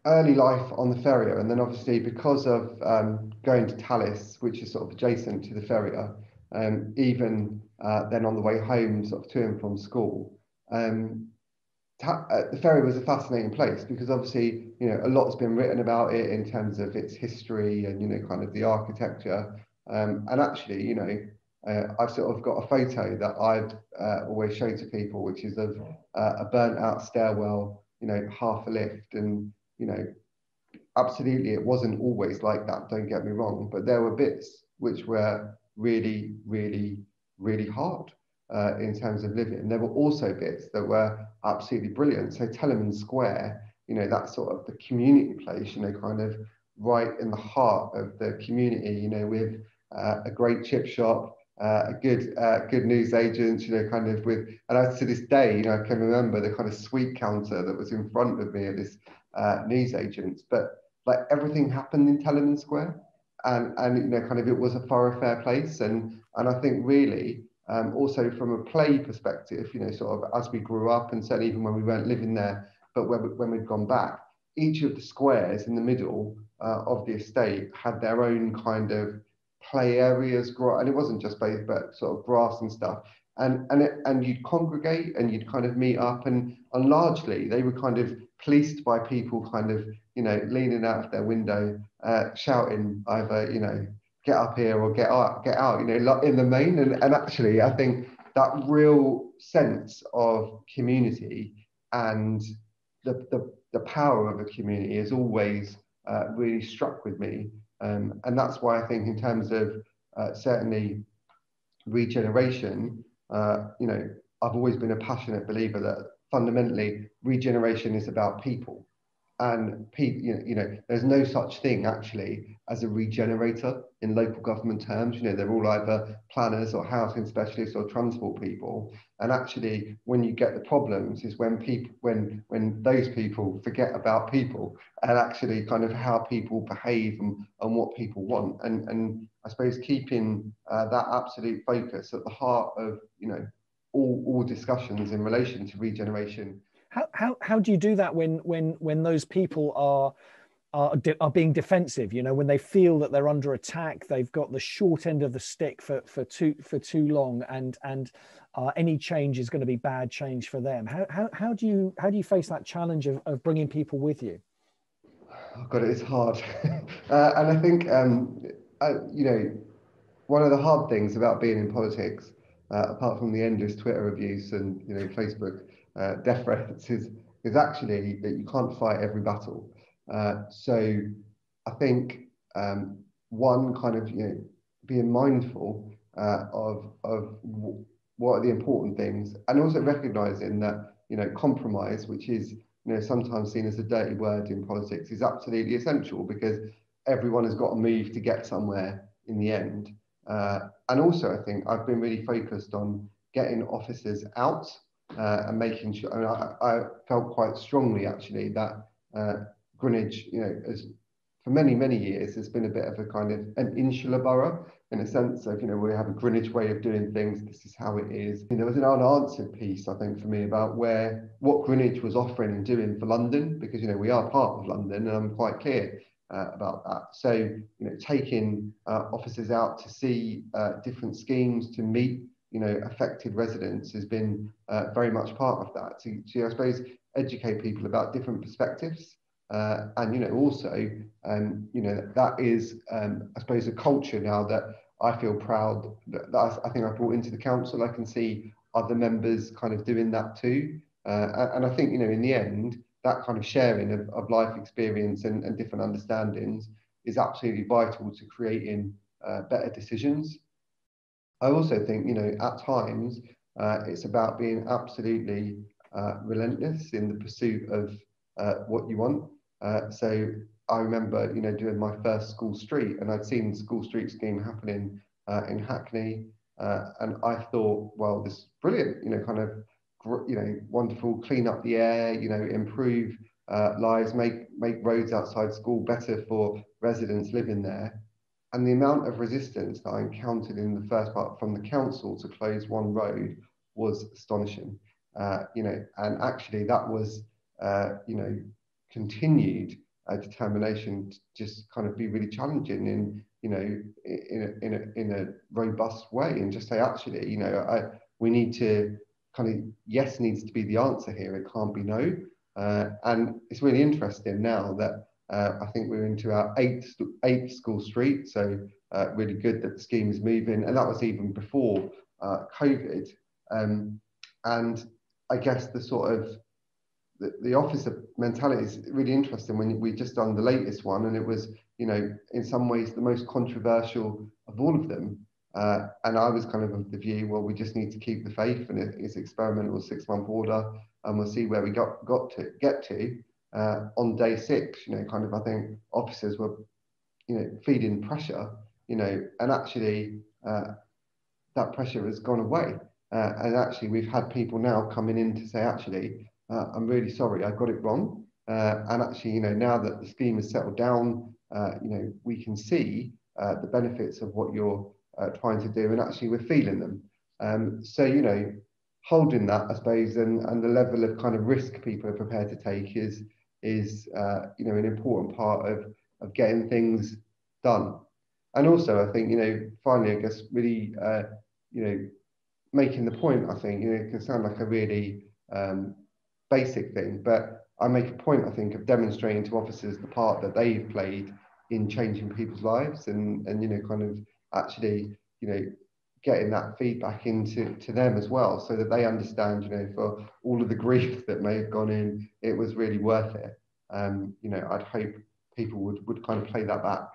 early life on the Ferrier, and then obviously because of going to Tallis, which is sort of adjacent to the Ferrier, even then on the way home, sort of to and from school, the Ferry was a fascinating place because obviously, a lot's been written about it in terms of its history and, kind of the architecture. And actually, I've sort of got a photo that I've always show to people, which is of a burnt out stairwell, half a lift. And, absolutely, it wasn't always like that, don't get me wrong, but there were bits which were really, really, really hard in terms of living. And there were also bits that were absolutely brilliant. So Tellerman Square, that's sort of the community place, kind of right in the heart of the community, with a great chip shop, a good news agent, kind of with, and to this day, I can remember the kind of sweet counter that was in front of me at this news agents. But like everything happened in Tellerman Square, and kind of it was a thoroughfare place, and I think really. Also from a play perspective, sort of as we grew up, and certainly even when we weren't living there, but when we'd gone back, each of the squares in the middle of the estate had their own kind of play areas, and it wasn't just play, but sort of grass and stuff. And you'd congregate and you'd kind of meet up, and largely they were kind of policed by people kind of, leaning out of their window, shouting either, get up here or get out, in the main. And actually, I think that real sense of community and the power of a community has always really struck with me. And that's why I think in terms of certainly regeneration, I've always been a passionate believer that fundamentally regeneration is about people. And people, there's no such thing actually as a regenerator in local government terms. They're all either planners or housing specialists or transport people. And actually, when you get the problems, is when when those people forget about people and actually kind of how people behave and what people want. And I suppose keeping that absolute focus at the heart of all discussions in relation to regeneration. How do you do that when those people are being defensive? When they feel that they're under attack, they've got the short end of the stick for too long, and any change is going to be bad change for them. How do you face that challenge of bringing people with you? Oh God, it's hard, and I think one of the hard things about being in politics, apart from the endless Twitter abuse and Facebook death threats, is actually that you can't fight every battle. So I think one kind of being mindful of what are the important things, and also recognizing that compromise, which is sometimes seen as a dirty word in politics, is absolutely essential because everyone has got to move to get somewhere in the end. And also, I think I've been really focused on getting officers out and making sure. I mean, I felt quite strongly actually that Greenwich, as for many years, has been a bit of a kind of an insular borough in a sense of we have a Greenwich way of doing things. This is how it is. There was an unanswered piece, I think, for me about what Greenwich was offering and doing for London, because we are part of London, and I'm quite clear about that. So taking officers out to see different schemes, to meet affected residents has been very much part of that. To I suppose educate people about different perspectives, and also that is I suppose a culture now that I feel proud that I think I brought into the council. I can see other members kind of doing that too, and I think in the end, that kind of sharing of life experience and different understandings is absolutely vital to creating better decisions. I also think, at times, it's about being absolutely relentless in the pursuit of what you want. So I remember, doing my first school street, and I'd seen the school street scheme happening in Hackney, and I thought, well, this is brilliant, kind of, wonderful, clean up the air, improve lives, make roads outside school better for residents living there. And the amount of resistance that I encountered in the first part from the council to close one road was astonishing. And actually that was, continued determination to just kind of be really challenging in, you know, in a robust way, and just say, actually, you know, we need to kind of, yes needs to be the answer here. It can't be no. And it's really interesting now that I think we're into our eighth school street. So really good that the scheme is moving, and that was even before COVID. And I guess the sort of the officer mentality is really interesting. When we just done the latest one, and it was, you know, in some ways the most controversial of all of them. And I was kind of the view, well, we just need to keep the faith, and it's experimental 6-month order, and we'll see where we get to on day 6. You know, kind of, I think officers were, you know, feeding pressure, you know, and actually that pressure has gone away. And actually, we've had people now coming in to say, actually, I'm really sorry, I got it wrong. And actually, you know, now that the scheme has settled down, you know, we can see the benefits of what you're trying to do, and actually we're feeling them. So, you know, holding that, I suppose, and the level of kind of risk people are prepared to take is you know, an important part of getting things done. And also, I think, you know, finally, I guess, really, you know, making the point, I think, you know, it can sound like a really basic thing, but I make a point, I think, of demonstrating to officers the part that they've played in changing people's lives, and you know, kind of actually, you know, getting that feedback into them as well, so that they understand, you know, for all of the grief that may have gone in, it was really worth it. You know, I'd hope people would kind of play that back